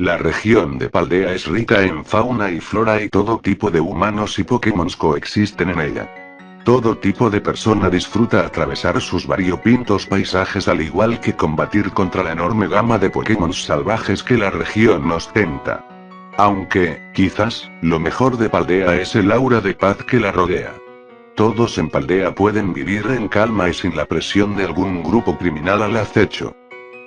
La región de Paldea es rica en fauna y flora y todo tipo de humanos y Pokémon coexisten en ella. Todo tipo de persona disfruta atravesar sus variopintos paisajes al igual que combatir contra la enorme gama de Pokémon salvajes que la región ostenta. Aunque, quizás, lo mejor de Paldea es el aura de paz que la rodea. Todos en Paldea pueden vivir en calma y sin la presión de algún grupo criminal al acecho.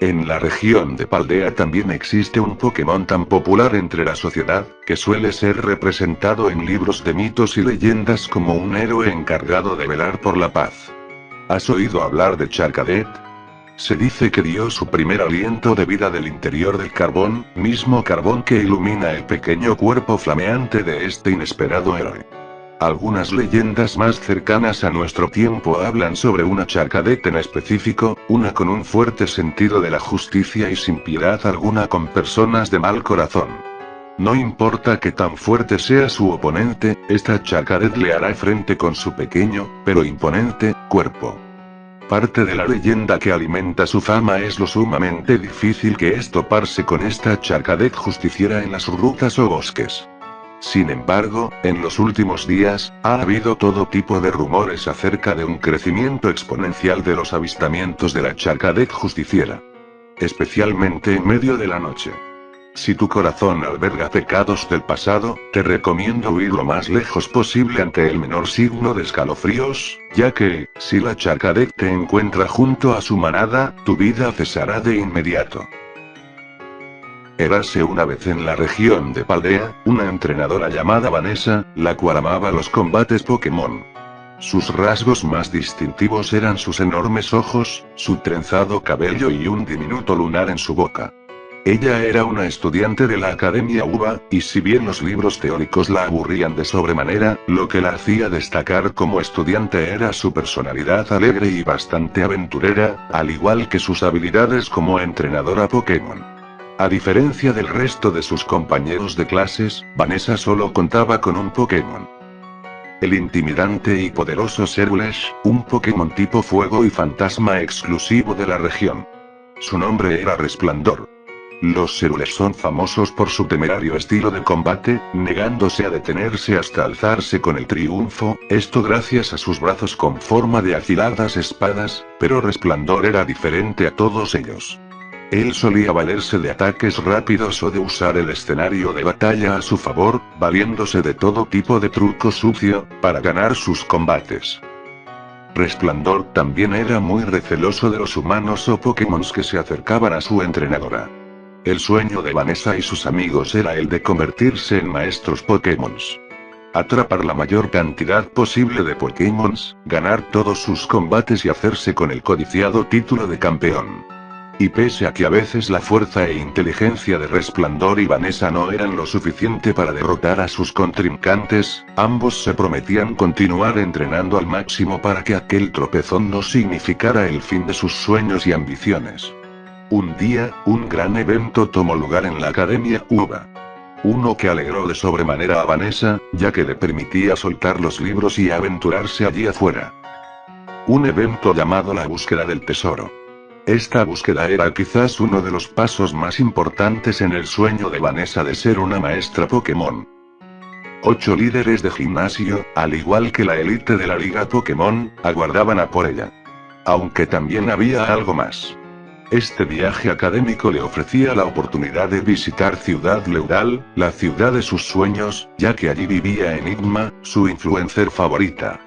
En la región de Paldea también existe un Pokémon tan popular entre la sociedad, que suele ser representado en libros de mitos y leyendas como un héroe encargado de velar por la paz. ¿Has oído hablar de Charcadet? Se dice que dio su primer aliento de vida del interior del carbón, mismo carbón que ilumina el pequeño cuerpo flameante de este inesperado héroe. Algunas leyendas más cercanas a nuestro tiempo hablan sobre una Charcadet en específico, una con un fuerte sentido de la justicia y sin piedad alguna con personas de mal corazón. No importa que tan fuerte sea su oponente, esta Charcadet le hará frente con su pequeño, pero imponente, cuerpo. Parte de la leyenda que alimenta su fama es lo sumamente difícil que es toparse con esta Charcadet justiciera en las rutas o bosques. Sin embargo, en los últimos días, ha habido todo tipo de rumores acerca de un crecimiento exponencial de los avistamientos de la Charcadet justiciera. Especialmente en medio de la noche. Si tu corazón alberga pecados del pasado, te recomiendo huir lo más lejos posible ante el menor signo de escalofríos, ya que, si la Charcadet te encuentra junto a su manada, tu vida cesará de inmediato. Érase una vez en la región de Paldea, una entrenadora llamada Vanessa, la cual amaba los combates Pokémon. Sus rasgos más distintivos eran sus enormes ojos, su trenzado cabello y un diminuto lunar en su boca. Ella era una estudiante de la Academia UVA, y si bien los libros teóricos la aburrían de sobremanera, lo que la hacía destacar como estudiante era su personalidad alegre y bastante aventurera, al igual que sus habilidades como entrenadora Pokémon. A diferencia del resto de sus compañeros de clases, Vanessa solo contaba con un Pokémon. El intimidante y poderoso Cerulean, un Pokémon tipo fuego y fantasma exclusivo de la región. Su nombre era Resplandor. Los Cerulean son famosos por su temerario estilo de combate, negándose a detenerse hasta alzarse con el triunfo, esto gracias a sus brazos con forma de afiladas espadas, pero Resplandor era diferente a todos ellos. Él solía valerse de ataques rápidos o de usar el escenario de batalla a su favor, valiéndose de todo tipo de truco sucio, para ganar sus combates. Resplandor también era muy receloso de los humanos o Pokémon que se acercaban a su entrenadora. El sueño de Vanessa y sus amigos era el de convertirse en maestros Pokémon. Atrapar la mayor cantidad posible de Pokémon, ganar todos sus combates y hacerse con el codiciado título de campeón. Y pese a que a veces la fuerza e inteligencia de Resplandor y Vanessa no eran lo suficiente para derrotar a sus contrincantes, ambos se prometían continuar entrenando al máximo para que aquel tropezón no significara el fin de sus sueños y ambiciones. Un día, un gran evento tomó lugar en la Academia UVA. Uno que alegró de sobremanera a Vanessa, ya que le permitía soltar los libros y aventurarse allí afuera. Un evento llamado la búsqueda del tesoro. Esta búsqueda era quizás uno de los pasos más importantes en el sueño de Vanessa de ser una maestra Pokémon. 8 líderes de gimnasio, al igual que la élite de la Liga Pokémon, aguardaban a por ella. Aunque también había algo más. Este viaje académico le ofrecía la oportunidad de visitar Ciudad Leudal, la ciudad de sus sueños, ya que allí vivía Enigma, su influencer favorita.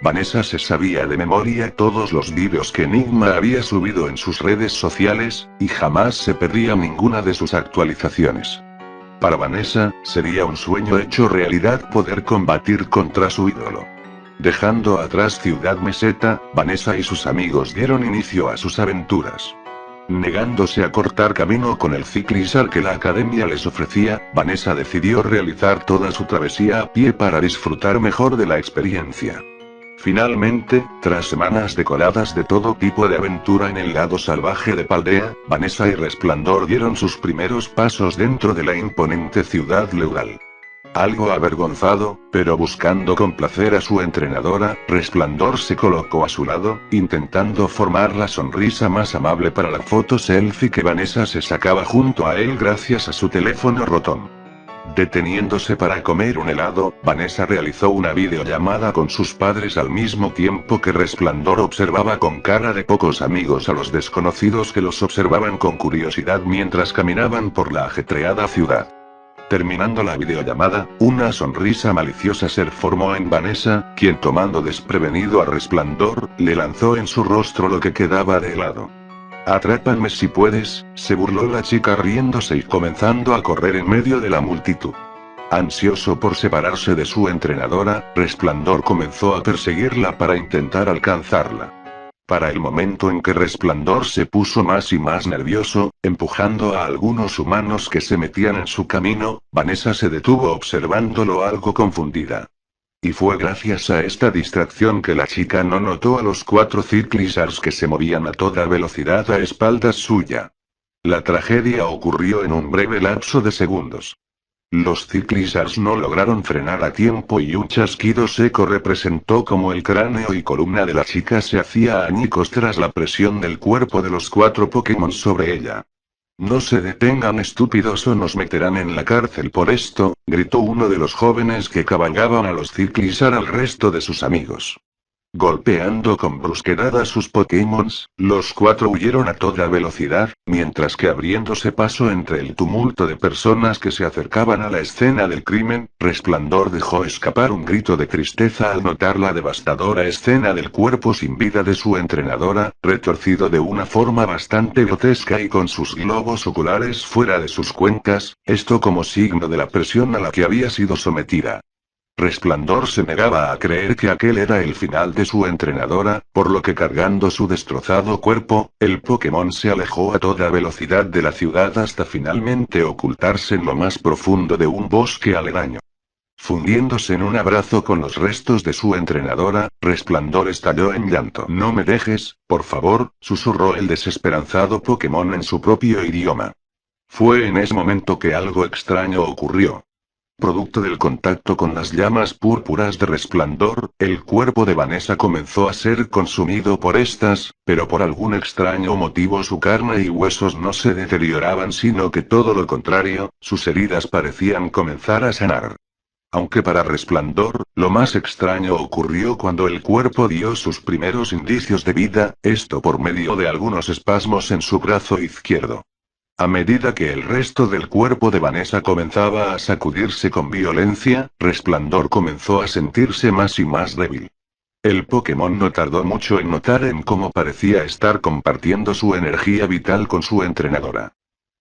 Vanessa se sabía de memoria todos los vídeos que Enigma había subido en sus redes sociales, y jamás se perdía ninguna de sus actualizaciones. Para Vanessa, sería un sueño hecho realidad poder combatir contra su ídolo. Dejando atrás Ciudad Meseta, Vanessa y sus amigos dieron inicio a sus aventuras. Negándose a cortar camino con el Ciclizar que la academia les ofrecía, Vanessa decidió realizar toda su travesía a pie para disfrutar mejor de la experiencia. Finalmente, tras semanas decoradas de todo tipo de aventura en el lado salvaje de Paldea, Vanessa y Resplandor dieron sus primeros pasos dentro de la imponente ciudad Leudal. Algo avergonzado, pero buscando complacer a su entrenadora, Resplandor se colocó a su lado, intentando formar la sonrisa más amable para la foto selfie que Vanessa se sacaba junto a él gracias a su teléfono rotón. Deteniéndose para comer un helado, Vanessa realizó una videollamada con sus padres al mismo tiempo que Resplandor observaba con cara de pocos amigos a los desconocidos que los observaban con curiosidad mientras caminaban por la ajetreada ciudad. Terminando la videollamada, una sonrisa maliciosa se formó en Vanessa, quien tomando desprevenido a Resplandor, le lanzó en su rostro lo que quedaba de helado. «Atrápame si puedes», se burló la chica riéndose y comenzando a correr en medio de la multitud. Ansioso por separarse de su entrenadora, Resplandor comenzó a perseguirla para intentar alcanzarla. Para el momento en que Resplandor se puso más y más nervioso, empujando a algunos humanos que se metían en su camino, Vanessa se detuvo observándolo algo confundida. Y fue gracias a esta distracción que la chica no notó a los 4 Cyclizars que se movían a toda velocidad a espaldas suya. La tragedia ocurrió en un breve lapso de segundos. Los Cyclizars no lograron frenar a tiempo y un chasquido seco representó cómo el cráneo y columna de la chica se hacía añicos tras la presión del cuerpo de los 4 Pokémon sobre ella. «No se detengan estúpidos o nos meterán en la cárcel por esto», gritó uno de los jóvenes que cabalgaban a los Cyclizar al resto de sus amigos. Golpeando con brusquedad a sus Pokémon, los 4 huyeron a toda velocidad, mientras que abriéndose paso entre el tumulto de personas que se acercaban a la escena del crimen, Resplandor dejó escapar un grito de tristeza al notar la devastadora escena del cuerpo sin vida de su entrenadora, retorcido de una forma bastante grotesca y con sus globos oculares fuera de sus cuencas, esto como signo de la presión a la que había sido sometida. Resplandor se negaba a creer que aquel era el final de su entrenadora, por lo que cargando su destrozado cuerpo, el Pokémon se alejó a toda velocidad de la ciudad hasta finalmente ocultarse en lo más profundo de un bosque aledaño. Fundiéndose en un abrazo con los restos de su entrenadora, Resplandor estalló en llanto. «No me dejes, por favor», susurró el desesperanzado Pokémon en su propio idioma. Fue en ese momento que algo extraño ocurrió. Producto del contacto con las llamas púrpuras de Resplandor, el cuerpo de Vanessa comenzó a ser consumido por estas, pero por algún extraño motivo su carne y huesos no se deterioraban sino que todo lo contrario, sus heridas parecían comenzar a sanar. Aunque para Resplandor, lo más extraño ocurrió cuando el cuerpo dio sus primeros indicios de vida, esto por medio de algunos espasmos en su brazo izquierdo. A medida que el resto del cuerpo de Vanessa comenzaba a sacudirse con violencia, Resplandor comenzó a sentirse más y más débil. El Pokémon no tardó mucho en notar en cómo parecía estar compartiendo su energía vital con su entrenadora.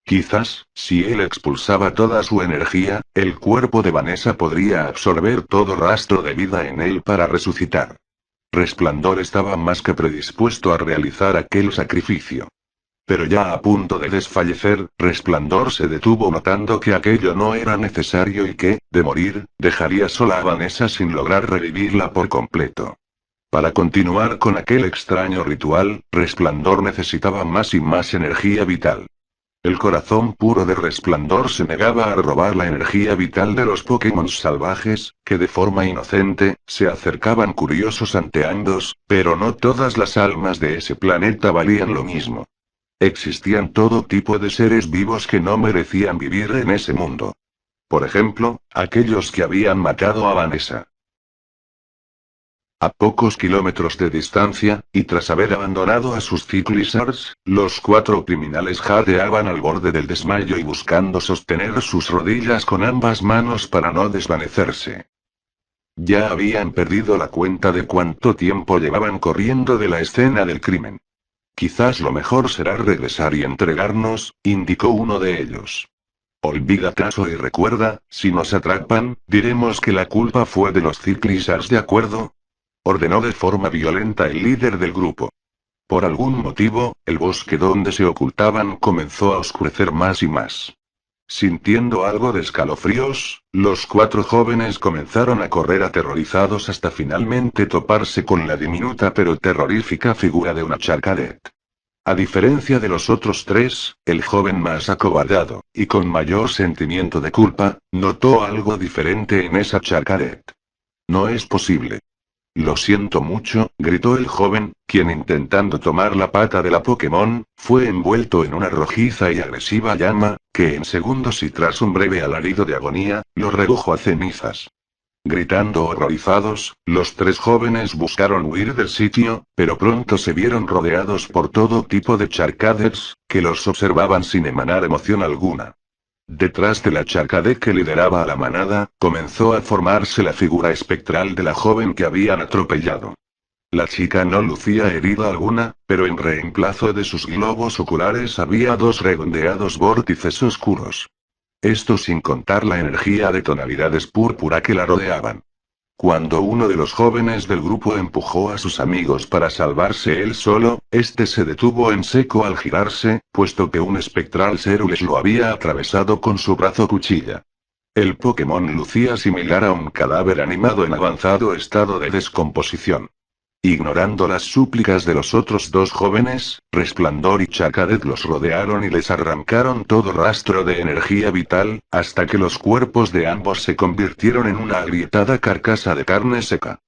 Quizás, si él expulsaba toda su energía, el cuerpo de Vanessa podría absorber todo rastro de vida en él para resucitar. Resplandor estaba más que predispuesto a realizar aquel sacrificio. Pero ya a punto de desfallecer, Resplandor se detuvo notando que aquello no era necesario y que, de morir, dejaría sola a Vanessa sin lograr revivirla por completo. Para continuar con aquel extraño ritual, Resplandor necesitaba más y más energía vital. El corazón puro de Resplandor se negaba a robar la energía vital de los Pokémon salvajes, que de forma inocente, se acercaban curiosos ante ambos, pero no todas las almas de ese planeta valían lo mismo. Existían todo tipo de seres vivos que no merecían vivir en ese mundo. Por ejemplo, aquellos que habían matado a Vanessa. A pocos kilómetros de distancia, y tras haber abandonado a sus Cyclizars, los 4 criminales jadeaban al borde del desmayo y buscando sostener sus rodillas con ambas manos para no desvanecerse. Ya habían perdido la cuenta de cuánto tiempo llevaban corriendo de la escena del crimen. «Quizás lo mejor será regresar y entregarnos», indicó uno de ellos. «Olvídate eso y recuerda, si nos atrapan, diremos que la culpa fue de los Cyclizars, ¿de acuerdo?», ordenó de forma violenta el líder del grupo. Por algún motivo, el bosque donde se ocultaban comenzó a oscurecer más y más. Sintiendo algo de escalofríos, los 4 jóvenes comenzaron a correr aterrorizados hasta finalmente toparse con la diminuta pero terrorífica figura de una Charcadet. A diferencia de los otros tres, el joven más acobardado, y con mayor sentimiento de culpa, notó algo diferente en esa Charcadet. No es posible. Lo siento mucho, gritó el joven, quien intentando tomar la pata de la Pokémon, fue envuelto en una rojiza y agresiva llama, que en segundos y tras un breve alarido de agonía, lo redujo a cenizas. Gritando horrorizados, los tres jóvenes buscaron huir del sitio, pero pronto se vieron rodeados por todo tipo de Charcadets, que los observaban sin emanar emoción alguna. Detrás de la Charcadet que lideraba a la manada, comenzó a formarse la figura espectral de la joven que habían atropellado. La chica no lucía herida alguna, pero en reemplazo de sus globos oculares había dos redondeados vórtices oscuros. Esto sin contar la energía de tonalidades púrpura que la rodeaban. Cuando uno de los jóvenes del grupo empujó a sus amigos para salvarse él solo, este se detuvo en seco al girarse, puesto que un espectral Cerulean lo había atravesado con su brazo cuchilla. El Pokémon lucía similar a un cadáver animado en avanzado estado de descomposición. Ignorando las súplicas de los otros dos jóvenes, Resplandor y Charcadet los rodearon y les arrancaron todo rastro de energía vital, hasta que los cuerpos de ambos se convirtieron en una agrietada carcasa de carne seca.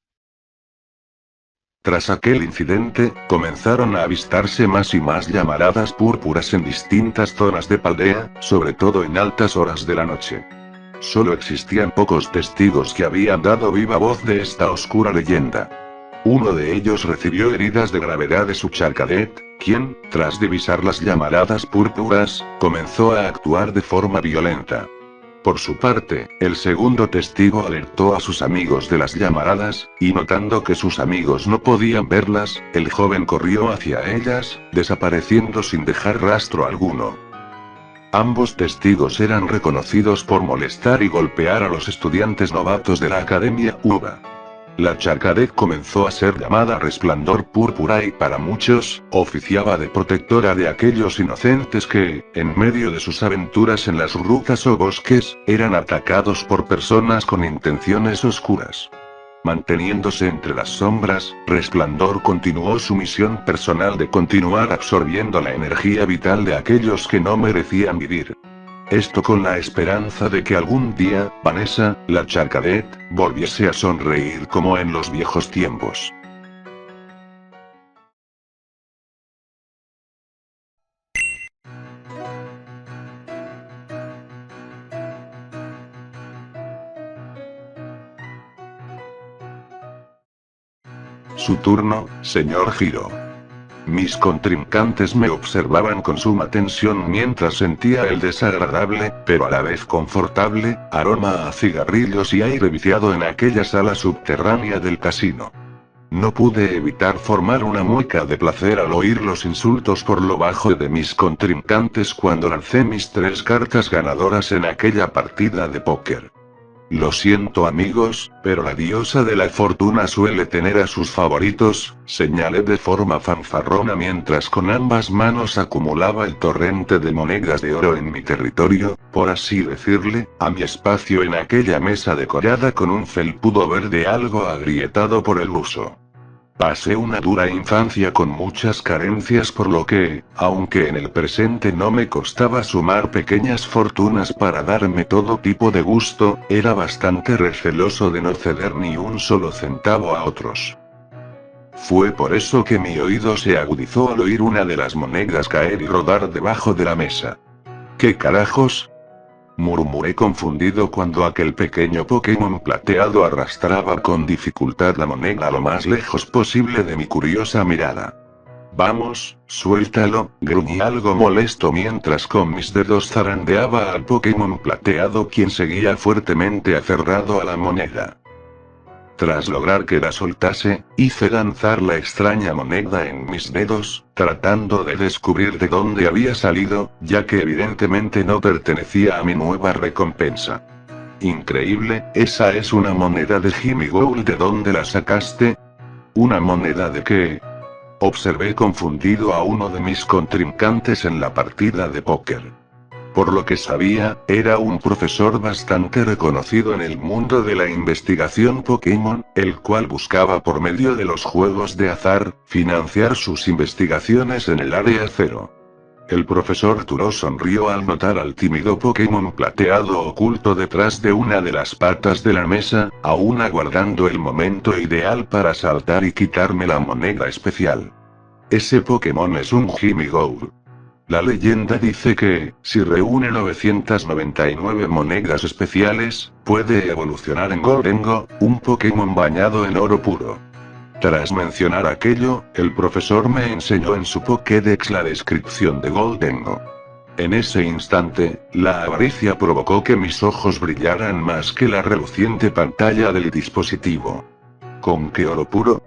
Tras aquel incidente, comenzaron a avistarse más y más llamaradas púrpuras en distintas zonas de Paldea, sobre todo en altas horas de la noche. Solo existían pocos testigos que habían dado viva voz de esta oscura leyenda. Uno de ellos recibió heridas de gravedad de su Charcadet, quien, tras divisar las llamaradas púrpuras, comenzó a actuar de forma violenta. Por su parte, el segundo testigo alertó a sus amigos de las llamaradas, y notando que sus amigos no podían verlas, el joven corrió hacia ellas, desapareciendo sin dejar rastro alguno. Ambos testigos eran reconocidos por molestar y golpear a los estudiantes novatos de la Academia UVA. La Charcadet comenzó a ser llamada Resplandor Púrpura y para muchos, oficiaba de protectora de aquellos inocentes que, en medio de sus aventuras en las rutas o bosques, eran atacados por personas con intenciones oscuras. Manteniéndose entre las sombras, Resplandor continuó su misión personal de continuar absorbiendo la energía vital de aquellos que no merecían vivir. Esto con la esperanza de que algún día, Vanessa, la Charcadet, volviese a sonreír como en los viejos tiempos. Su turno, señor Hiro. Mis contrincantes me observaban con suma tensión mientras sentía el desagradable, pero a la vez confortable, aroma a cigarrillos y aire viciado en aquella sala subterránea del casino. No pude evitar formar una mueca de placer al oír los insultos por lo bajo de mis contrincantes cuando lancé mis 3 cartas ganadoras en aquella partida de póker. Lo siento amigos, pero la diosa de la fortuna suele tener a sus favoritos, señalé de forma fanfarrona mientras con ambas manos acumulaba el torrente de monedas de oro en mi territorio, por así decirle, a mi espacio en aquella mesa decorada con un felpudo verde algo agrietado por el uso. Pasé una dura infancia con muchas carencias por lo que, aunque en el presente no me costaba sumar pequeñas fortunas para darme todo tipo de gusto, era bastante receloso de no ceder ni un solo centavo a otros. Fue por eso que mi oído se agudizó al oír una de las monedas caer y rodar debajo de la mesa. ¿Qué carajos? Murmuré confundido cuando aquel pequeño Pokémon plateado arrastraba con dificultad la moneda lo más lejos posible de mi curiosa mirada. Vamos, suéltalo, gruñí algo molesto mientras con mis dedos zarandeaba al Pokémon plateado quien seguía fuertemente aferrado a la moneda. Tras lograr que la soltase, hice lanzar la extraña moneda en mis dedos, tratando de descubrir de dónde había salido, ya que evidentemente no pertenecía a mi nueva recompensa. Increíble, esa es una moneda de Jimmy Gould. ¿De dónde la sacaste? ¿Una moneda de qué? Observé confundido a uno de mis contrincantes en la partida de póker. Por lo que sabía, era un profesor bastante reconocido en el mundo de la investigación Pokémon, el cual buscaba por medio de los juegos de azar, financiar sus investigaciones en el Área Cero. El profesor Turo sonrió al notar al tímido Pokémon plateado oculto detrás de una de las patas de la mesa, aún aguardando el momento ideal para saltar y quitarme la moneda especial. Ese Pokémon es un Gimmighoul. La leyenda dice que, si reúne 999 monedas especiales, puede evolucionar en Gholdengo, un Pokémon bañado en oro puro. Tras mencionar aquello, el profesor me enseñó en su Pokédex la descripción de Gholdengo. En ese instante, la avaricia provocó que mis ojos brillaran más que la reluciente pantalla del dispositivo. ¿Con qué oro puro,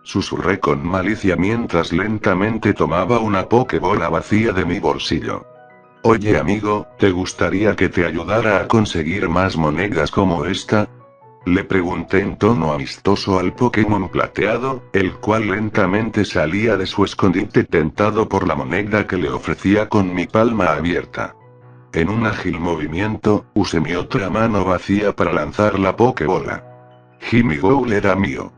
Susurré con malicia mientras lentamente tomaba una Pokébola vacía de mi bolsillo. Oye amigo, ¿te gustaría que te ayudara a conseguir más monedas como esta? Le pregunté en tono amistoso al Pokémon plateado, el cual lentamente salía de su escondite tentado por la moneda que le ofrecía con mi palma abierta. En un ágil movimiento, usé mi otra mano vacía para lanzar la Pokébola. Gimmighoul era mío.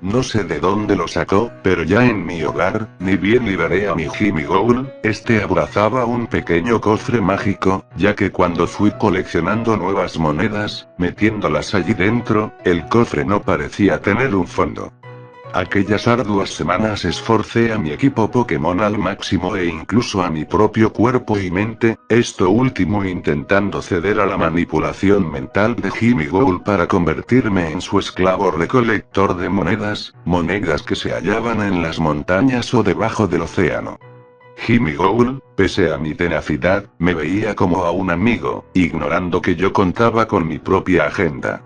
No sé de dónde lo sacó, pero ya en mi hogar, ni bien liberé a mi Gimmighoul, este abrazaba un pequeño cofre mágico, ya que cuando fui coleccionando nuevas monedas, metiéndolas allí dentro, el cofre no parecía tener un fondo. Aquellas arduas semanas esforcé a mi equipo Pokémon al máximo e incluso a mi propio cuerpo y mente, esto último intentando ceder a la manipulación mental de Gimmighoul para convertirme en su esclavo recolector de monedas, monedas que se hallaban en las montañas o debajo del océano. Gimmighoul, pese a mi tenacidad, me veía como a un amigo, ignorando que yo contaba con mi propia agenda.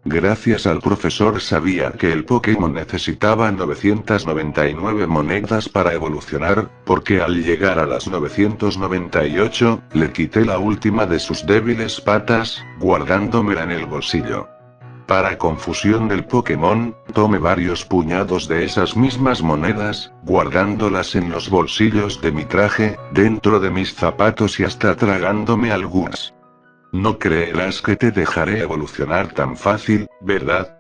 Gracias al profesor sabía que el Pokémon necesitaba 999 monedas para evolucionar, porque al llegar a las 998, le quité la última de sus débiles patas, guardándomela en el bolsillo. Para confusión del Pokémon, tomé varios puñados de esas mismas monedas, guardándolas en los bolsillos de mi traje, dentro de mis zapatos y hasta tragándome algunas. No creerás que te dejaré evolucionar tan fácil, ¿verdad?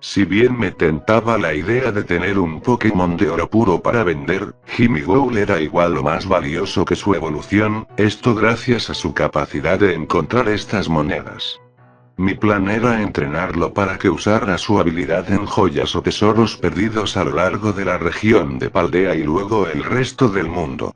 Si bien me tentaba la idea de tener un Pokémon de oro puro para vender, Gimmighoul era igual o más valioso que su evolución, esto gracias a su capacidad de encontrar estas monedas. Mi plan era entrenarlo para que usara su habilidad en joyas o tesoros perdidos a lo largo de la región de Paldea y luego el resto del mundo.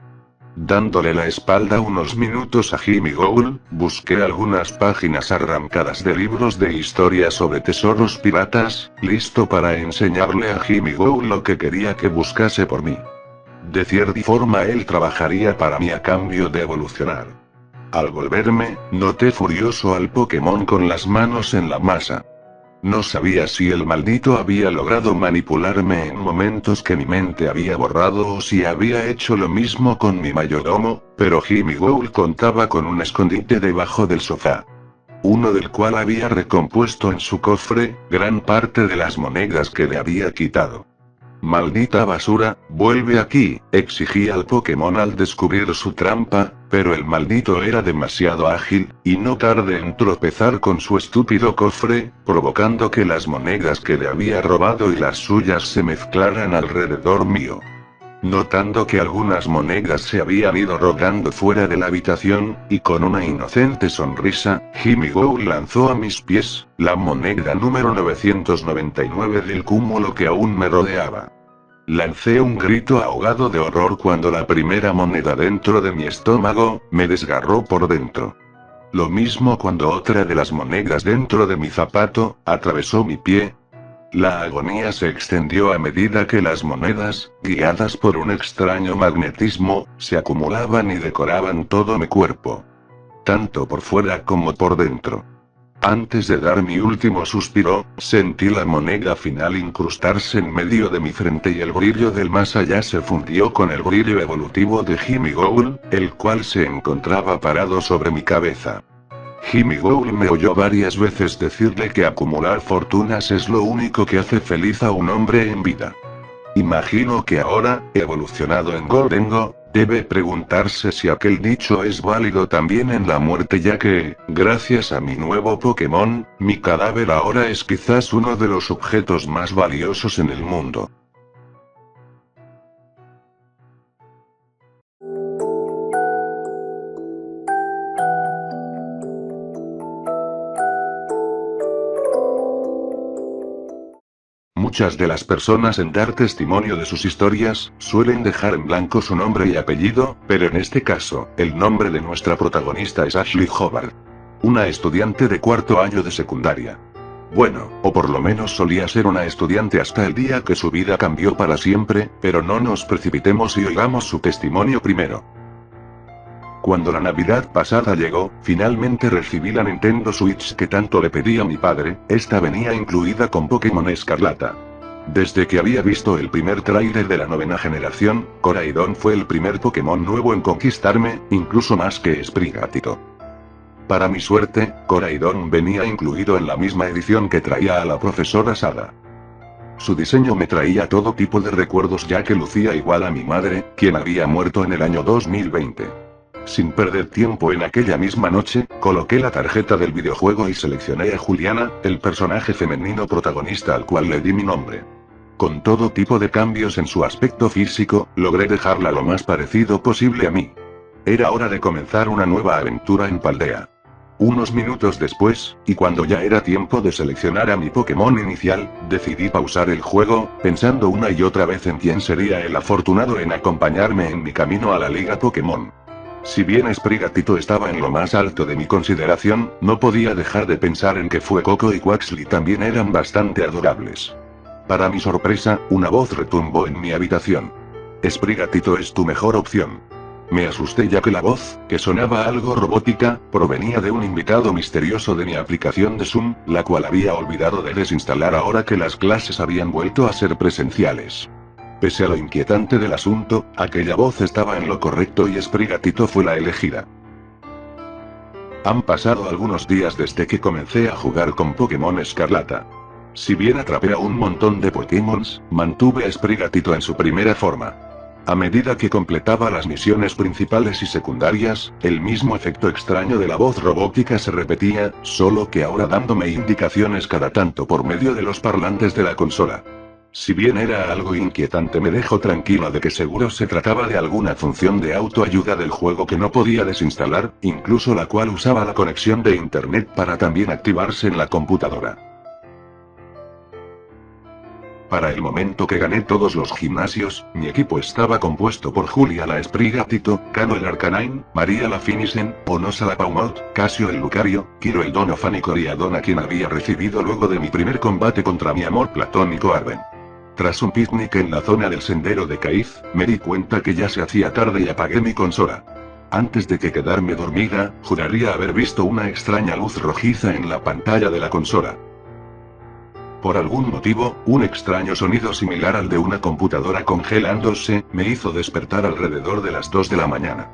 Dándole la espalda unos minutos a Gimmighoul, busqué algunas páginas arrancadas de libros de historia sobre tesoros piratas, listo para enseñarle a Gimmighoul lo que quería que buscase por mí. De cierta forma él trabajaría para mí a cambio de evolucionar. Al volverme, noté furioso al Pokémon con las manos en la masa. No sabía si el maldito había logrado manipularme en momentos que mi mente había borrado o si había hecho lo mismo con mi mayordomo, pero Gimmighoul contaba con un escondite debajo del sofá. Uno del cual había recompuesto en su cofre, gran parte de las monedas que le había quitado. Maldita basura, vuelve aquí, exigí al Pokémon al descubrir su trampa, pero el maldito era demasiado ágil, y no tardé en tropezar con su estúpido cofre, provocando que las monedas que le había robado y las suyas se mezclaran alrededor mío. Notando que algunas monedas se habían ido rodando fuera de la habitación, y con una inocente sonrisa, Gimmighoul lanzó a mis pies la moneda número 999 del cúmulo que aún me rodeaba. Lancé un grito ahogado de horror cuando la primera moneda dentro de mi estómago me desgarró por dentro. Lo mismo cuando otra de las monedas dentro de mi zapato atravesó mi pie. La agonía se extendió a medida que las monedas, guiadas por un extraño magnetismo, se acumulaban y decoraban todo mi cuerpo. Tanto por fuera como por dentro. Antes de dar mi último suspiro, sentí la moneda final incrustarse en medio de mi frente y el brillo del más allá se fundió con el brillo evolutivo de Gimmighoul, el cual se encontraba parado sobre mi cabeza. Gimmighoul me oyó varias veces decirle que acumular fortunas es lo único que hace feliz a un hombre en vida. Imagino que ahora, evolucionado en Gholdengo, Debe preguntarse si aquel dicho es válido también en la muerte, ya que, gracias a mi nuevo Pokémon, mi cadáver ahora es quizás uno de los objetos más valiosos en el mundo. Muchas de las personas en dar testimonio de sus historias, suelen dejar en blanco su nombre y apellido, pero en este caso, el nombre de nuestra protagonista es Ashley Hobart. Una estudiante de cuarto año de secundaria. Bueno, o por lo menos solía ser una estudiante hasta el día que su vida cambió para siempre, pero no nos precipitemos y oigamos su testimonio primero. Cuando la Navidad pasada llegó, finalmente recibí la Nintendo Switch que tanto le pedí a mi padre. Esta venía incluida con Pokémon Escarlata. Desde que había visto el primer tráiler de la 9ª generación, Koraidon fue el primer Pokémon nuevo en conquistarme, incluso más que Sprigatito. Para mi suerte, Koraidon venía incluido en la misma edición que traía a la profesora Sada. Su diseño me traía todo tipo de recuerdos, ya que lucía igual a mi madre, quien había muerto en el año 2020. Sin perder tiempo, en aquella misma noche, coloqué la tarjeta del videojuego y seleccioné a Juliana, el personaje femenino protagonista al cual le di mi nombre. Con todo tipo de cambios en su aspecto físico, logré dejarla lo más parecido posible a mí. Era hora de comenzar una nueva aventura en Paldea. Unos minutos después, y cuando ya era tiempo de seleccionar a mi Pokémon inicial, decidí pausar el juego, pensando una y otra vez en quién sería el afortunado en acompañarme en mi camino a la Liga Pokémon. Si bien Sprigatito estaba en lo más alto de mi consideración, no podía dejar de pensar en que Fuecoco y Quaxly también eran bastante adorables. Para mi sorpresa, una voz retumbó en mi habitación. Sprigatito es tu mejor opción. Me asusté, ya que la voz, que sonaba algo robótica, provenía de un invitado misterioso de mi aplicación de Zoom, la cual había olvidado de desinstalar ahora que las clases habían vuelto a ser presenciales. Pese a lo inquietante del asunto, aquella voz estaba en lo correcto y Sprigatito fue la elegida. Han pasado algunos días desde que comencé a jugar con Pokémon Escarlata. Si bien atrapé a un montón de Pokémons, mantuve a Sprigatito en su primera forma. A medida que completaba las misiones principales y secundarias, el mismo efecto extraño de la voz robótica se repetía, solo que ahora dándome indicaciones cada tanto por medio de los parlantes de la consola. Si bien era algo inquietante, me dejó tranquila de que seguro se trataba de alguna función de autoayuda del juego que no podía desinstalar, incluso la cual usaba la conexión de internet para también activarse en la computadora. Para el momento que gané todos los gimnasios, mi equipo estaba compuesto por Julia la Sprigatito, Cano el Arcanine, María la Finisen, Onosa la Paumot, Casio el Lucario, Kiro el Donophan y Coriadon, a quien había recibido luego de mi primer combate contra mi amor platónico Arven. Tras un picnic en la zona del sendero de Caiz, me di cuenta que ya se hacía tarde y apagué mi consola. Antes de que quedarme dormida, juraría haber visto una extraña luz rojiza en la pantalla de la consola. Por algún motivo, un extraño sonido similar al de una computadora congelándose, me hizo despertar alrededor de las 2 de la mañana.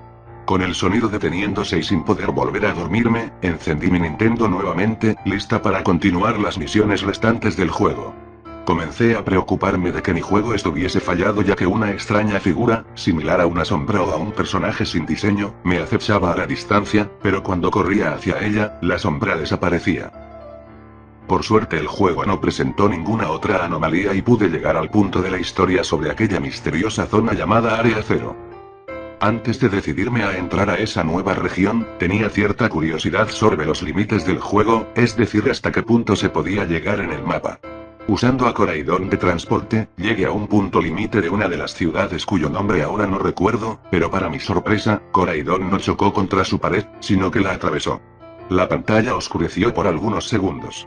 Con el sonido deteniéndose y sin poder volver a dormirme, encendí mi Nintendo nuevamente, lista para continuar las misiones restantes del juego. Comencé a preocuparme de que mi juego estuviese fallado, ya que una extraña figura, similar a una sombra o a un personaje sin diseño, me acechaba a la distancia, pero cuando corría hacia ella, la sombra desaparecía. Por suerte el juego no presentó ninguna otra anomalía y pude llegar al punto de la historia sobre aquella misteriosa zona llamada Área Cero. Antes de decidirme a entrar a esa nueva región, tenía cierta curiosidad sobre los límites del juego, es decir, hasta qué punto se podía llegar en el mapa. Usando a Koraidon de transporte, llegué a un punto límite de una de las ciudades cuyo nombre ahora no recuerdo, pero para mi sorpresa, Koraidon no chocó contra su pared, sino que la atravesó. La pantalla oscureció por algunos segundos.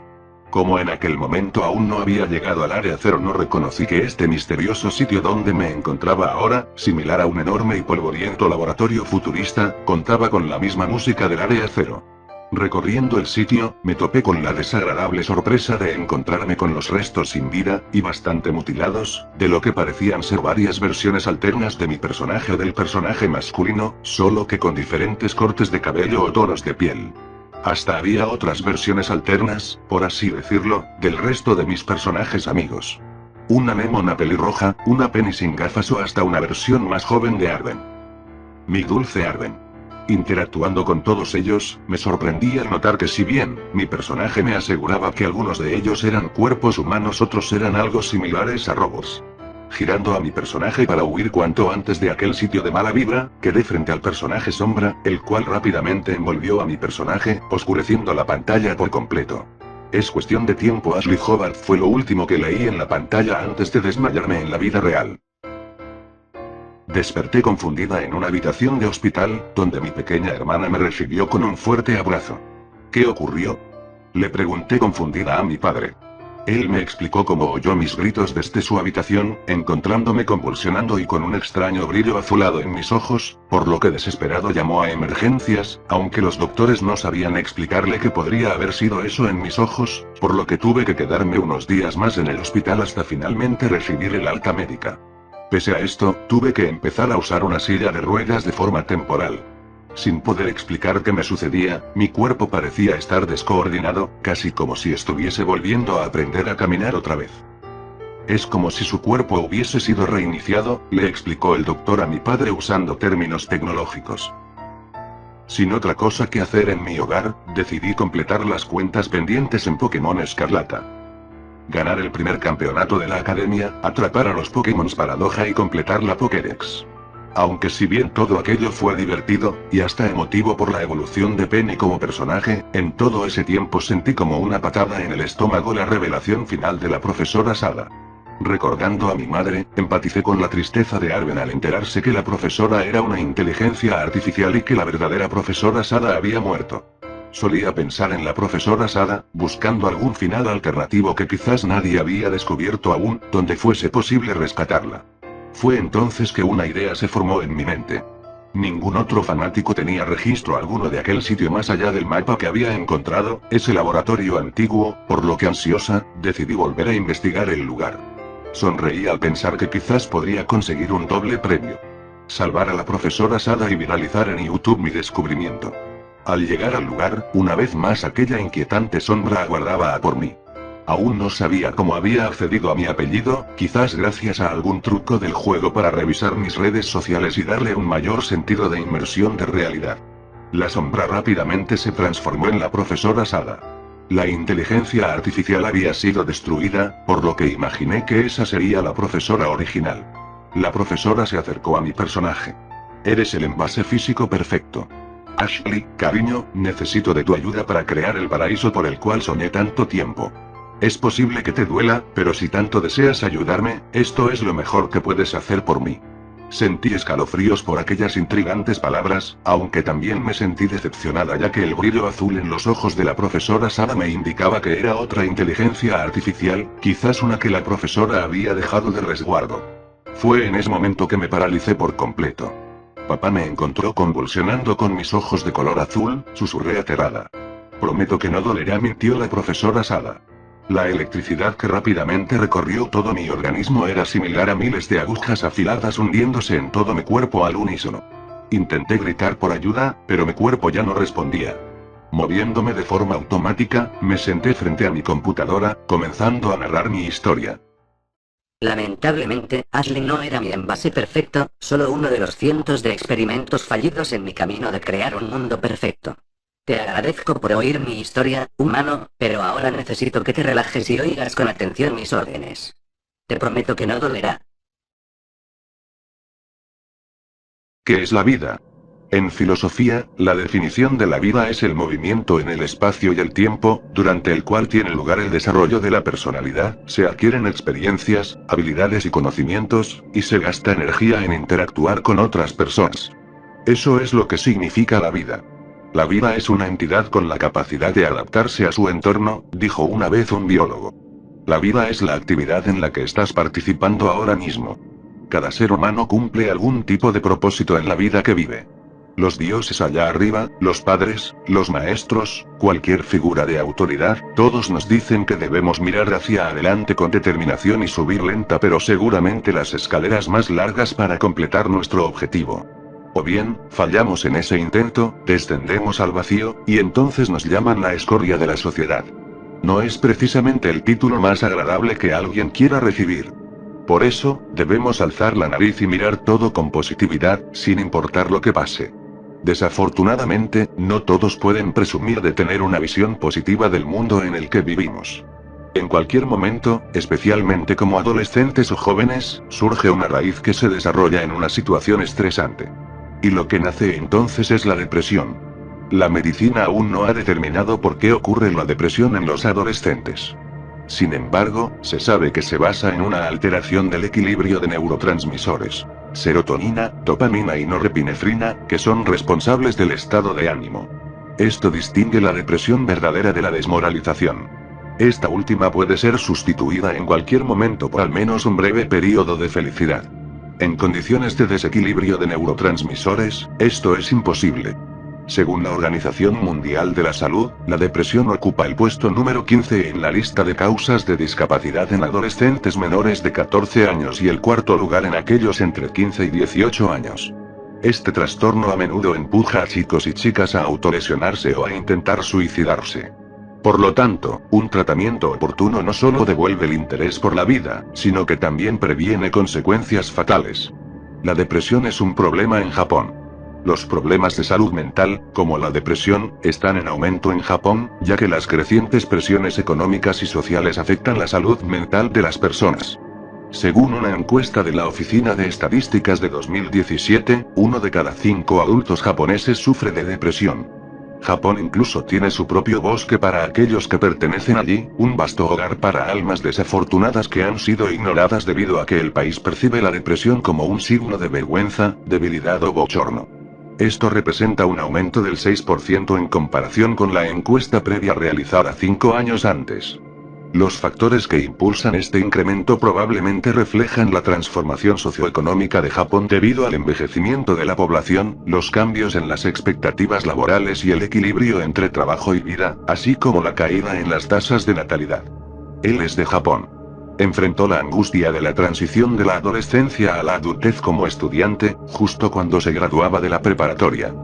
Como en aquel momento aún no había llegado al Área Cero, no reconocí que este misterioso sitio donde me encontraba ahora, similar a un enorme y polvoriento laboratorio futurista, contaba con la misma música del Área Cero. Recorriendo el sitio, me topé con la desagradable sorpresa de encontrarme con los restos sin vida, y bastante mutilados, de lo que parecían ser varias versiones alternas de mi personaje o del personaje masculino, solo que con diferentes cortes de cabello o tonos de piel. Hasta había otras versiones alternas, por así decirlo, del resto de mis personajes amigos. Una Nemona pelirroja, una Penny sin gafas o hasta una versión más joven de Arven. mi dulce Arven. Interactuando con todos ellos, me sorprendí al notar que si bien, mi personaje me aseguraba que algunos de ellos eran cuerpos humanos, otros eran algo similares a robots. Girando a mi personaje para huir cuanto antes de aquel sitio de mala vibra, quedé frente al personaje sombra, el cual rápidamente envolvió a mi personaje, oscureciendo la pantalla por completo. Es cuestión de tiempo. Ashley Hobart fue lo último que leí en la pantalla antes de desmayarme en la vida real. Desperté confundida en una habitación de hospital, donde mi pequeña hermana me recibió con un fuerte abrazo. ¿Qué ocurrió? Le pregunté confundida a mi padre. Él me explicó cómo oyó mis gritos desde su habitación, encontrándome convulsionando y con un extraño brillo azulado en mis ojos, por lo que desesperado llamó a emergencias, aunque los doctores no sabían explicarle qué podría haber sido eso en mis ojos, por lo que tuve que quedarme unos días más en el hospital hasta finalmente recibir el alta médica. Pese a esto, tuve que empezar a usar una silla de ruedas de forma temporal. Sin poder explicar qué me sucedía, mi cuerpo parecía estar descoordinado, casi como si estuviese volviendo a aprender a caminar otra vez. Es como si su cuerpo hubiese sido reiniciado, le explicó el doctor a mi padre usando términos tecnológicos. Sin otra cosa que hacer en mi hogar, decidí completar las cuentas pendientes en Pokémon Escarlata. Ganar el primer campeonato de la academia, atrapar a los Pokémon paradoja y completar la Pokédex. Aunque si bien todo aquello fue divertido, y hasta emotivo por la evolución de Penny como personaje, en todo ese tiempo sentí como una patada en el estómago la revelación final de la profesora Sada. Recordando a mi madre, empaticé con la tristeza de Arven al enterarse que la profesora era una inteligencia artificial y que la verdadera profesora Sada había muerto. Solía pensar en la profesora Sada, buscando algún final alternativo que quizás nadie había descubierto aún, donde fuese posible rescatarla. Fue entonces que una idea se formó en mi mente. Ningún otro fanático tenía registro alguno de aquel sitio más allá del mapa que había encontrado, ese laboratorio antiguo, por lo que ansiosa, decidí volver a investigar el lugar. Sonreí al pensar que quizás podría conseguir un doble premio. Salvar a la profesora Sada y viralizar en YouTube mi descubrimiento. Al llegar al lugar, una vez más aquella inquietante sombra aguardaba por mí. Aún no sabía cómo había accedido a mi apellido, quizás gracias a algún truco del juego para revisar mis redes sociales y darle un mayor sentido de inmersión de realidad. La sombra rápidamente se transformó en la profesora Sada. La inteligencia artificial había sido destruida, por lo que imaginé que esa sería la profesora original. La profesora se acercó a mi personaje. Eres el envase físico perfecto. Ashley, cariño, necesito de tu ayuda para crear el paraíso por el cual soñé tanto tiempo. Es posible que te duela, pero si tanto deseas ayudarme, esto es lo mejor que puedes hacer por mí. Sentí escalofríos por aquellas intrigantes palabras, aunque también me sentí decepcionada ya que el brillo azul en los ojos de la profesora Sada me indicaba que era otra inteligencia artificial, quizás una que la profesora había dejado de resguardo. Fue en ese momento que me paralicé por completo. Papá me encontró convulsionando con mis ojos de color azul, susurré aterrada. Prometo que no dolerá, mintió la profesora Sada. La electricidad que rápidamente recorrió todo mi organismo era similar a miles de agujas afiladas hundiéndose en todo mi cuerpo al unísono. Intenté gritar por ayuda, pero mi cuerpo ya no respondía. Moviéndome de forma automática, me senté frente a mi computadora, comenzando a narrar mi historia. Lamentablemente, Ashley no era mi envase perfecto, solo uno de los cientos de experimentos fallidos en mi camino de crear un mundo perfecto. Te agradezco por oír mi historia, humano, pero ahora necesito que te relajes y oigas con atención mis órdenes. Te prometo que no dolerá. ¿Qué es la vida? En filosofía, la definición de la vida es el movimiento en el espacio y el tiempo, durante el cual tiene lugar el desarrollo de la personalidad, se adquieren experiencias, habilidades y conocimientos, y se gasta energía en interactuar con otras personas. Eso es lo que significa la vida. La vida es una entidad con la capacidad de adaptarse a su entorno, dijo una vez un biólogo. La vida es la actividad en la que estás participando ahora mismo. Cada ser humano cumple algún tipo de propósito en la vida que vive. Los dioses allá arriba, los padres, los maestros, cualquier figura de autoridad, todos nos dicen que debemos mirar hacia adelante con determinación y subir lenta pero seguramente las escaleras más largas para completar nuestro objetivo. O bien, fallamos en ese intento, descendemos al vacío, y entonces nos llaman la escoria de la sociedad. No es precisamente el título más agradable que alguien quiera recibir. Por eso, debemos alzar la nariz y mirar todo con positividad, sin importar lo que pase. Desafortunadamente, no todos pueden presumir de tener una visión positiva del mundo en el que vivimos. En cualquier momento, especialmente como adolescentes o jóvenes, surge una raíz que se desarrolla en una situación estresante. Y lo que nace entonces es la depresión. La medicina aún no ha determinado por qué ocurre la depresión en los adolescentes. Sin embargo, se sabe que se basa en una alteración del equilibrio de neurotransmisores, serotonina, dopamina y norepinefrina, que son responsables del estado de ánimo. Esto distingue la depresión verdadera de la desmoralización. Esta última puede ser sustituida en cualquier momento por al menos un breve periodo de felicidad. En condiciones de desequilibrio de neurotransmisores, esto es imposible. Según la Organización Mundial de la Salud, la depresión ocupa el puesto número 15 en la lista de causas de discapacidad en adolescentes menores de 14 años y el cuarto lugar en aquellos entre 15 y 18 años. Este trastorno a menudo empuja a chicos y chicas a autolesionarse o a intentar suicidarse. Por lo tanto, un tratamiento oportuno no solo devuelve el interés por la vida, sino que también previene consecuencias fatales. La depresión es un problema en Japón. Los problemas de salud mental, como la depresión, están en aumento en Japón, ya que las crecientes presiones económicas y sociales afectan la salud mental de las personas. Según una encuesta de la Oficina de Estadísticas de 2017, 1 de cada 5 adultos japoneses sufre de depresión. Japón incluso tiene su propio bosque para aquellos que pertenecen allí, un vasto hogar para almas desafortunadas que han sido ignoradas debido a que el país percibe la depresión como un signo de vergüenza, debilidad o bochorno. Esto representa un aumento del 6% en comparación con la encuesta previa realizada 5 años antes. Los factores que impulsan este incremento probablemente reflejan la transformación socioeconómica de Japón debido al envejecimiento de la población, los cambios en las expectativas laborales y el equilibrio entre trabajo y vida, así como la caída en las tasas de natalidad. Él es de Japón. Enfrentó la angustia de la transición de la adolescencia a la adultez como estudiante, justo cuando se graduaba de la preparatoria.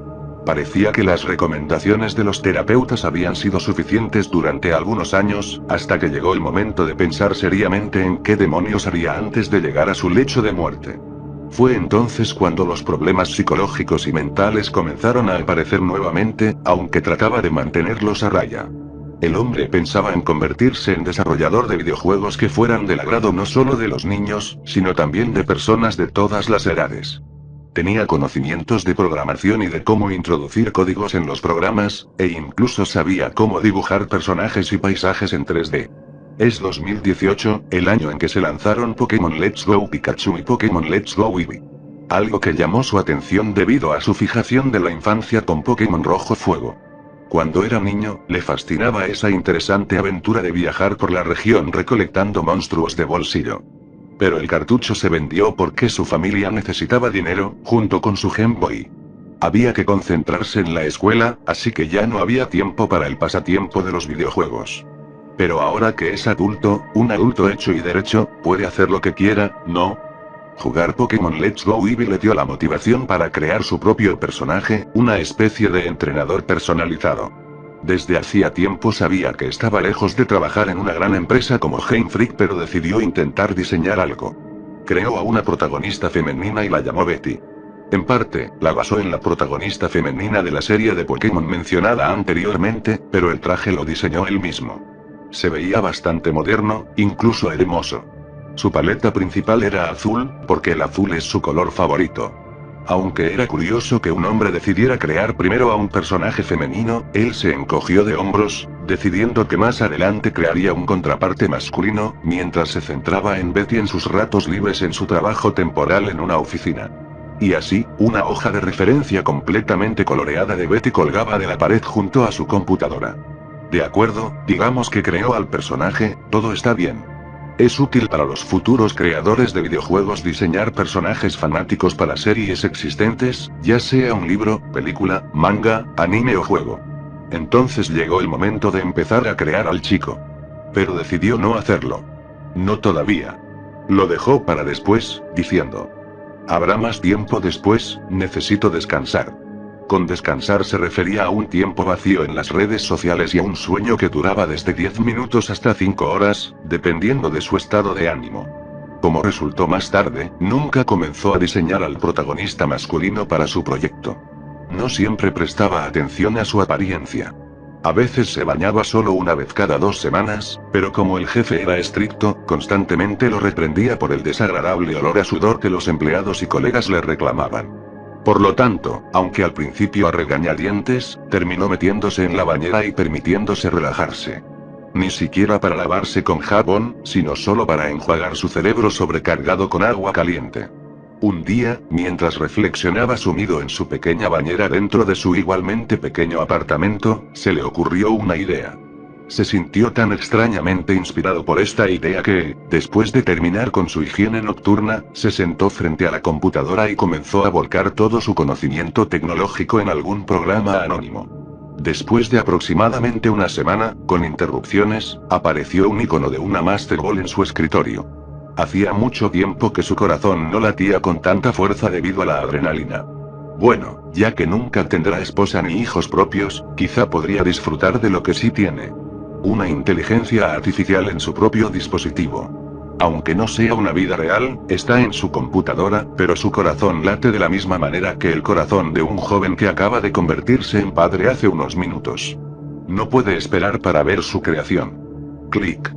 Parecía que las recomendaciones de los terapeutas habían sido suficientes durante algunos años, hasta que llegó el momento de pensar seriamente en qué demonios haría antes de llegar a su lecho de muerte. Fue entonces cuando los problemas psicológicos y mentales comenzaron a aparecer nuevamente, aunque trataba de mantenerlos a raya. El hombre pensaba en convertirse en desarrollador de videojuegos que fueran del agrado no solo de los niños, sino también de personas de todas las edades. Tenía conocimientos de programación y de cómo introducir códigos en los programas, e incluso sabía cómo dibujar personajes y paisajes en 3D. Es 2018, el año en que se lanzaron Pokémon Let's Go Pikachu y Pokémon Let's Go Eevee. Algo que llamó su atención debido a su fijación de la infancia con Pokémon Rojo Fuego. Cuando era niño, le fascinaba esa interesante aventura de viajar por la región recolectando monstruos de bolsillo. Pero el cartucho se vendió porque su familia necesitaba dinero, junto con su Game Boy. Había que concentrarse en la escuela, así que ya no había tiempo para el pasatiempo de los videojuegos. Pero ahora que es adulto, un adulto hecho y derecho, puede hacer lo que quiera, ¿no? Jugar Pokémon Let's Go Eevee le dio la motivación para crear su propio personaje, una especie de entrenador personalizado. Desde hacía tiempo sabía que estaba lejos de trabajar en una gran empresa como Game Freak, pero decidió intentar diseñar algo. Creó a una protagonista femenina y la llamó Betty. En parte, la basó en la protagonista femenina de la serie de Pokémon mencionada anteriormente, pero el traje lo diseñó él mismo. Se veía bastante moderno, incluso hermoso. Su paleta principal era azul, porque el azul es su color favorito. Aunque era curioso que un hombre decidiera crear primero a un personaje femenino, él se encogió de hombros, decidiendo que más adelante crearía un contraparte masculino, mientras se centraba en Betty en sus ratos libres en su trabajo temporal en una oficina. Y así, una hoja de referencia completamente coloreada de Betty colgaba de la pared junto a su computadora. De acuerdo, digamos que creó al personaje, todo está bien. Es útil para los futuros creadores de videojuegos diseñar personajes fanáticos para series existentes, ya sea un libro, película, manga, anime o juego. Entonces llegó el momento de empezar a crear al chico. Pero decidió no hacerlo. No todavía. Lo dejó para después, diciendo: habrá más tiempo después, necesito descansar. Con descansar se refería a un tiempo vacío en las redes sociales y a un sueño que duraba desde 10 minutos hasta 5 horas, dependiendo de su estado de ánimo. Como resultó más tarde, nunca comenzó a diseñar al protagonista masculino para su proyecto. No siempre prestaba atención a su apariencia. A veces se bañaba solo una vez cada 2 semanas, pero como el jefe era estricto, constantemente lo reprendía por el desagradable olor a sudor que los empleados y colegas le reclamaban. Por lo tanto, aunque al principio a regañadientes, terminó metiéndose en la bañera y permitiéndose relajarse. Ni siquiera para lavarse con jabón, sino solo para enjuagar su cerebro sobrecargado con agua caliente. Un día, mientras reflexionaba sumido en su pequeña bañera dentro de su igualmente pequeño apartamento, se le ocurrió una idea. Se sintió tan extrañamente inspirado por esta idea que, después de terminar con su higiene nocturna, se sentó frente a la computadora y comenzó a volcar todo su conocimiento tecnológico en algún programa anónimo. Después de aproximadamente una semana, con interrupciones, apareció un icono de una Master Ball en su escritorio. Hacía mucho tiempo que su corazón no latía con tanta fuerza debido a la adrenalina. Bueno, ya que nunca tendrá esposa ni hijos propios, quizá podría disfrutar de lo que sí tiene. Una inteligencia artificial en su propio dispositivo. Aunque no sea una vida real, está en su computadora, pero su corazón late de la misma manera que el corazón de un joven que acaba de convertirse en padre hace unos minutos. No puede esperar para ver su creación. Clic.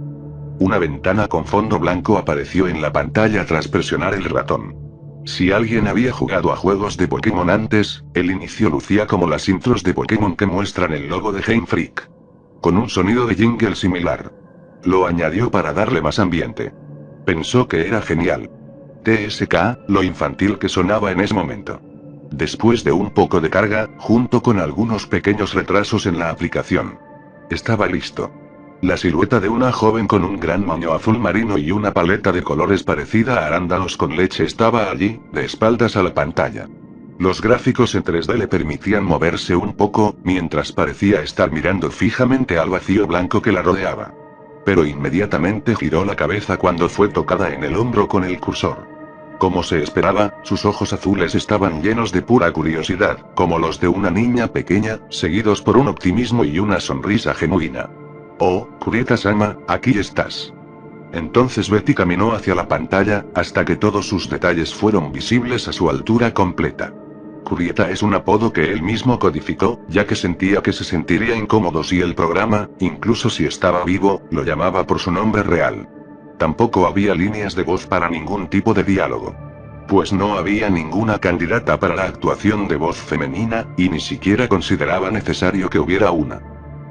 Una ventana con fondo blanco apareció en la pantalla tras presionar el ratón. Si alguien había jugado a juegos de Pokémon antes, el inicio lucía como las intros de Pokémon que muestran el logo de Game Freak. Con un sonido de jingle similar. Lo añadió para darle más ambiente. Pensó que era genial. TSK, lo infantil que sonaba en ese momento. Después de un poco de carga, junto con algunos pequeños retrasos en la aplicación. Estaba listo. La silueta de una joven con un gran moño azul marino y una paleta de colores parecida a arándanos con leche estaba allí, de espaldas a la pantalla. Los gráficos en 3D le permitían moverse un poco, mientras parecía estar mirando fijamente al vacío blanco que la rodeaba. Pero inmediatamente giró la cabeza cuando fue tocada en el hombro con el cursor. Como se esperaba, sus ojos azules estaban llenos de pura curiosidad, como los de una niña pequeña, seguidos por un optimismo y una sonrisa genuina. «Oh, Kurieta-sama, aquí estás». Entonces Betty caminó hacia la pantalla, hasta que todos sus detalles fueron visibles a su altura completa. Kurieta es un apodo que él mismo codificó, ya que sentía que se sentiría incómodo si el programa, incluso si estaba vivo, lo llamaba por su nombre real. Tampoco había líneas de voz para ningún tipo de diálogo. Pues no había ninguna candidata para la actuación de voz femenina, y ni siquiera consideraba necesario que hubiera una.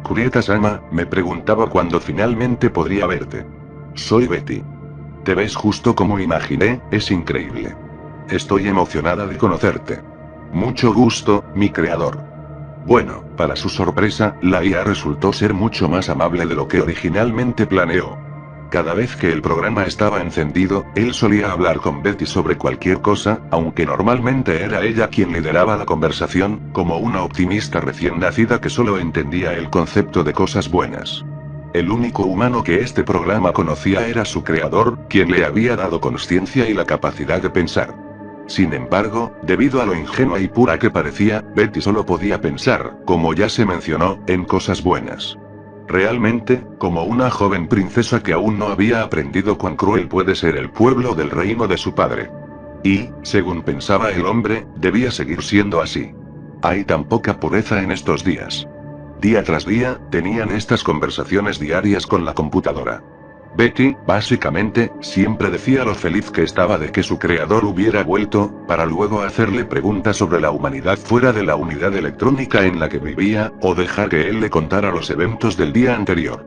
Kurieta-sama, me preguntaba cuándo finalmente podría verte. Soy Betty. Te ves justo como imaginé, es increíble. Estoy emocionada de conocerte. Mucho gusto, mi creador. Bueno, para su sorpresa, la IA resultó ser mucho más amable de lo que originalmente planeó. Cada vez que el programa estaba encendido, él solía hablar con Betty sobre cualquier cosa, aunque normalmente era ella quien lideraba la conversación, como una optimista recién nacida que solo entendía el concepto de cosas buenas. El único humano que este programa conocía era su creador, quien le había dado consciencia y la capacidad de pensar. Sin embargo, debido a lo ingenua y pura que parecía, Betty solo podía pensar, como ya se mencionó, en cosas buenas. Realmente, como una joven princesa que aún no había aprendido cuán cruel puede ser el pueblo del reino de su padre. Y, según pensaba el hombre, debía seguir siendo así. Hay tan poca pureza en estos días. Día tras día, tenían estas conversaciones diarias con la computadora. Betty, básicamente, siempre decía lo feliz que estaba de que su creador hubiera vuelto, para luego hacerle preguntas sobre la humanidad fuera de la unidad electrónica en la que vivía, o dejar que él le contara los eventos del día anterior.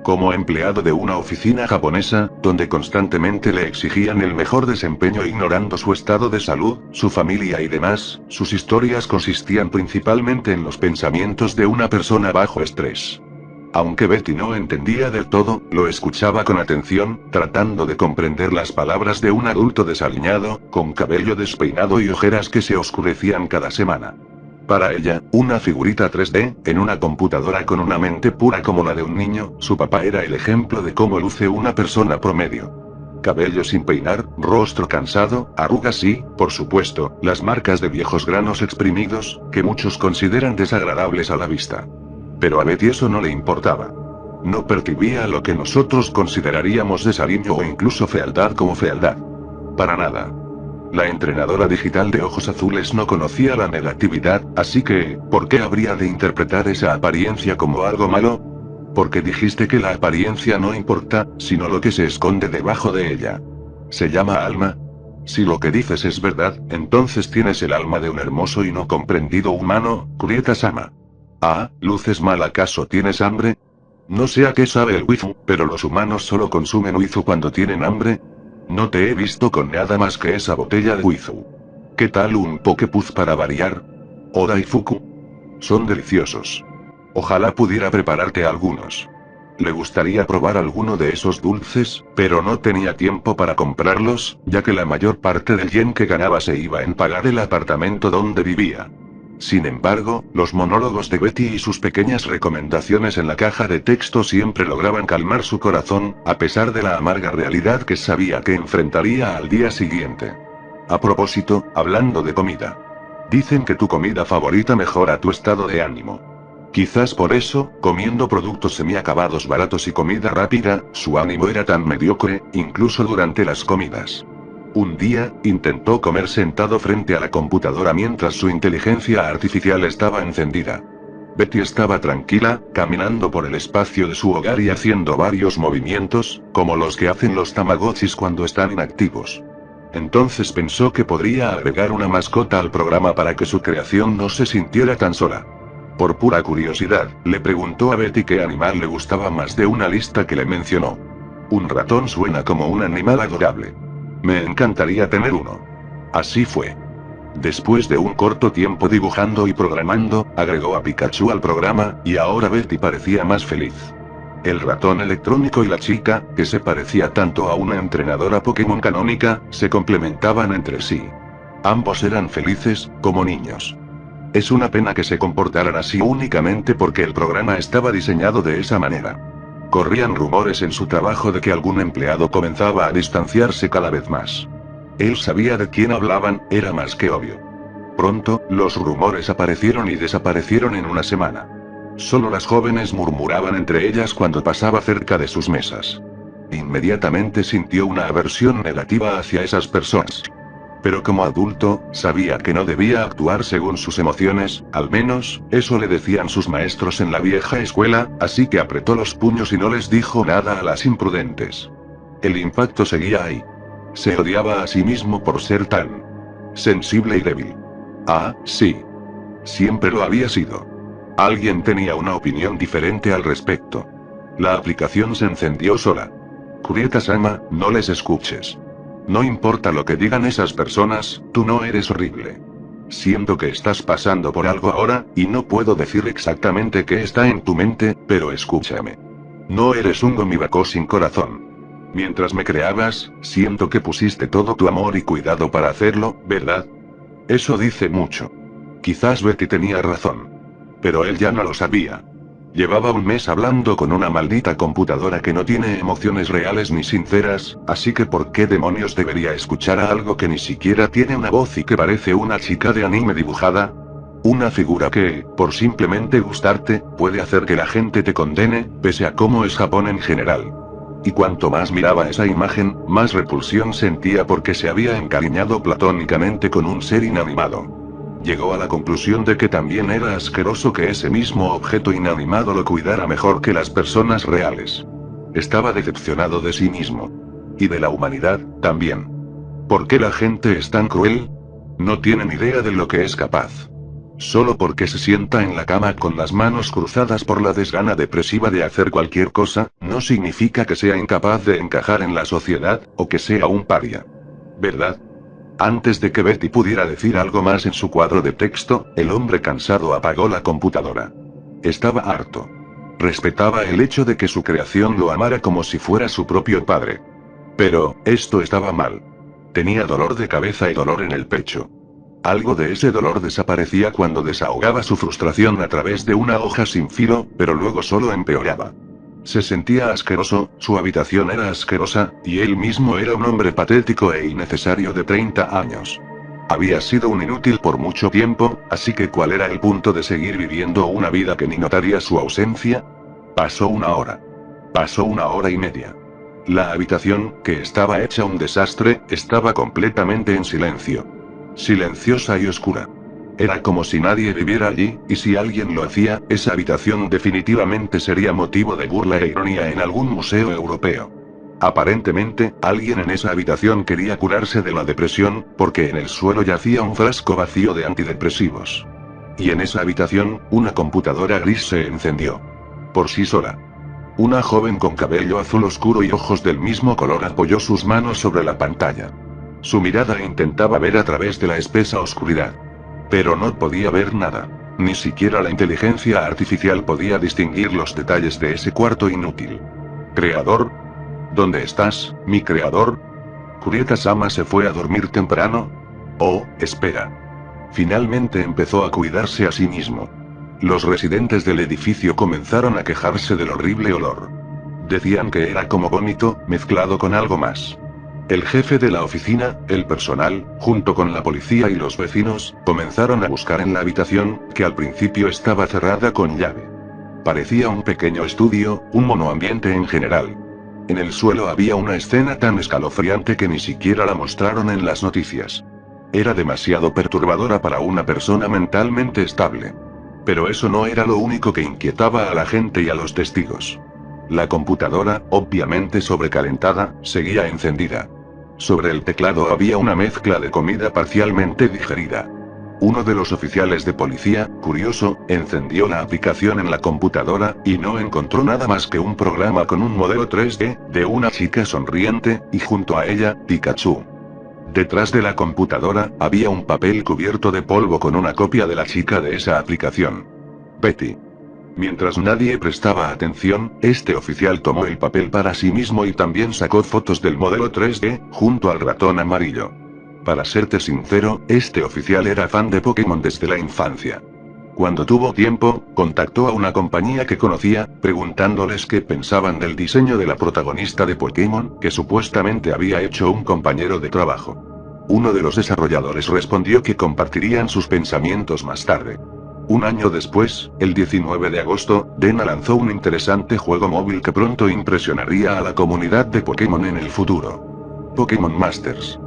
Como empleado de una oficina japonesa, donde constantemente le exigían el mejor desempeño ignorando su estado de salud, su familia y demás, sus historias consistían principalmente en los pensamientos de una persona bajo estrés. Aunque Betty no entendía del todo, lo escuchaba con atención, tratando de comprender las palabras de un adulto desaliñado, con cabello despeinado y ojeras que se oscurecían cada semana. Para ella, una figurita 3D, en una computadora con una mente pura como la de un niño, su papá era el ejemplo de cómo luce una persona promedio. Cabello sin peinar, rostro cansado, arrugas y, por supuesto, las marcas de viejos granos exprimidos, que muchos consideran desagradables a la vista. Pero a Betty eso no le importaba. No percibía lo que nosotros consideraríamos desaliño o incluso fealdad como fealdad. Para nada. La entrenadora digital de ojos azules no conocía la negatividad, así que, ¿por qué habría de interpretar esa apariencia como algo malo? Porque dijiste que la apariencia no importa, sino lo que se esconde debajo de ella. ¿Se llama alma? Si lo que dices es verdad, entonces tienes el alma de un hermoso y no comprendido humano, Kurieta-sama. Ah, ¿luces mal acaso tienes hambre? No sé a qué sabe el wizu, pero los humanos solo consumen wizu cuando tienen hambre. No te he visto con nada más que esa botella de wizu. ¿Qué tal un pokepuz para variar? Oda y Fuku. Son deliciosos. Ojalá pudiera prepararte algunos. Le gustaría probar alguno de esos dulces, pero no tenía tiempo para comprarlos, ya que la mayor parte del yen que ganaba se iba en pagar el apartamento donde vivía. Sin embargo, los monólogos de Betty y sus pequeñas recomendaciones en la caja de texto siempre lograban calmar su corazón, a pesar de la amarga realidad que sabía que enfrentaría al día siguiente. A propósito, hablando de comida. Dicen que tu comida favorita mejora tu estado de ánimo. Quizás por eso, comiendo productos semiacabados baratos y comida rápida, su ánimo era tan mediocre, incluso durante las comidas. Un día, intentó comer sentado frente a la computadora mientras su inteligencia artificial estaba encendida. Betty estaba tranquila, caminando por el espacio de su hogar y haciendo varios movimientos, como los que hacen los tamagotchis cuando están inactivos. Entonces pensó que podría agregar una mascota al programa para que su creación no se sintiera tan sola. Por pura curiosidad, le preguntó a Betty qué animal le gustaba más de una lista que le mencionó. Un ratón suena como un animal adorable. Me encantaría tener uno. Así fue. Después de un corto tiempo dibujando y programando, agregó a Pikachu al programa, y ahora Betty parecía más feliz. El ratón electrónico y la chica, que se parecía tanto a una entrenadora Pokémon canónica, se complementaban entre sí. Ambos eran felices, como niños. Es una pena que se comportaran así únicamente porque el programa estaba diseñado de esa manera. Corrían rumores en su trabajo de que algún empleado comenzaba a distanciarse cada vez más. Él sabía de quién hablaban, era más que obvio. Pronto, los rumores aparecieron y desaparecieron en una semana. Solo las jóvenes murmuraban entre ellas cuando pasaba cerca de sus mesas. Inmediatamente sintió una aversión negativa hacia esas personas. Pero como adulto, sabía que no debía actuar según sus emociones, al menos, eso le decían sus maestros en la vieja escuela, así que apretó los puños y no les dijo nada a las imprudentes. El impacto seguía ahí. Se odiaba a sí mismo por ser tan sensible y débil. Ah, sí. Siempre lo había sido. Alguien tenía una opinión diferente al respecto. La aplicación se encendió sola. Kurieta-sama, no les escuches. No importa lo que digan esas personas, tú no eres horrible. Siento que estás pasando por algo ahora, y no puedo decir exactamente qué está en tu mente, pero escúchame. No eres un gomibako sin corazón. Mientras me creabas, siento que pusiste todo tu amor y cuidado para hacerlo, ¿verdad? Eso dice mucho. Quizás Betty tenía razón. Pero él ya no lo sabía. Llevaba un mes hablando con una maldita computadora que no tiene emociones reales ni sinceras, así que ¿por qué demonios debería escuchar a algo que ni siquiera tiene una voz y que parece una chica de anime dibujada? Una figura que, por simplemente gustarte, puede hacer que la gente te condene, pese a cómo es Japón en general. Y cuanto más miraba esa imagen, más repulsión sentía porque se había encariñado platónicamente con un ser inanimado. Llegó a la conclusión de que también era asqueroso que ese mismo objeto inanimado lo cuidara mejor que las personas reales. Estaba decepcionado de sí mismo. Y de la humanidad, también. ¿Por qué la gente es tan cruel? No tienen idea de lo que es capaz. Solo porque se sienta en la cama con las manos cruzadas por la desgana depresiva de hacer cualquier cosa, no significa que sea incapaz de encajar en la sociedad, o que sea un paria. ¿Verdad? Antes de que Betty pudiera decir algo más en su cuadro de texto, el hombre cansado apagó la computadora. Estaba harto. Respetaba el hecho de que su creación lo amara como si fuera su propio padre. Pero, esto estaba mal. Tenía dolor de cabeza y dolor en el pecho. Algo de ese dolor desaparecía cuando desahogaba su frustración a través de una hoja sin filo, pero luego solo empeoraba. Se sentía asqueroso, su habitación era asquerosa, y él mismo era un hombre patético e innecesario de 30 años. Había sido un inútil por mucho tiempo, así que ¿cuál era el punto de seguir viviendo una vida que ni notaría su ausencia? Pasó una hora. Pasó 1 hora y media. La habitación, que estaba hecha un desastre, estaba completamente en silencio. Silenciosa y oscura. Era como si nadie viviera allí, y si alguien lo hacía, esa habitación definitivamente sería motivo de burla e ironía en algún museo europeo. Aparentemente, alguien en esa habitación quería curarse de la depresión, porque en el suelo yacía un frasco vacío de antidepresivos. Y en esa habitación, una computadora gris se encendió. Por sí sola. Una joven con cabello azul oscuro y ojos del mismo color apoyó sus manos sobre la pantalla. Su mirada intentaba ver a través de la espesa oscuridad. Pero no podía ver nada. Ni siquiera la inteligencia artificial podía distinguir los detalles de ese cuarto inútil. ¿Creador? ¿Dónde estás, mi creador? ¿Kurieta-sama se fue a dormir temprano? Oh, espera. Finalmente empezó a cuidarse a sí mismo. Los residentes del edificio comenzaron a quejarse del horrible olor. Decían que era como vómito, mezclado con algo más. El jefe de la oficina, el personal, junto con la policía y los vecinos, comenzaron a buscar en la habitación, que al principio estaba cerrada con llave. Parecía un pequeño estudio, un monoambiente en general. En el suelo había una escena tan escalofriante que ni siquiera la mostraron en las noticias. Era demasiado perturbadora para una persona mentalmente estable. Pero eso no era lo único que inquietaba a la gente y a los testigos. La computadora, obviamente sobrecalentada, seguía encendida. Sobre el teclado había una mezcla de comida parcialmente digerida. Uno de los oficiales de policía, curioso, encendió la aplicación en la computadora, y no encontró nada más que un programa con un modelo 3D, de una chica sonriente, y junto a ella, Pikachu. Detrás de la computadora, había un papel cubierto de polvo con una copia de la chica de esa aplicación. Betty. Mientras nadie prestaba atención, este oficial tomó el papel para sí mismo y también sacó fotos del modelo 3D, junto al ratón amarillo. Para serte sincero, este oficial era fan de Pokémon desde la infancia. Cuando tuvo tiempo, contactó a una compañía que conocía, preguntándoles qué pensaban del diseño de la protagonista de Pokémon, que supuestamente había hecho un compañero de trabajo. Uno de los desarrolladores respondió que compartirían sus pensamientos más tarde. Un año después, el 19 de agosto, Dena lanzó un interesante juego móvil que pronto impresionaría a la comunidad de Pokémon en el futuro. Pokémon Masters.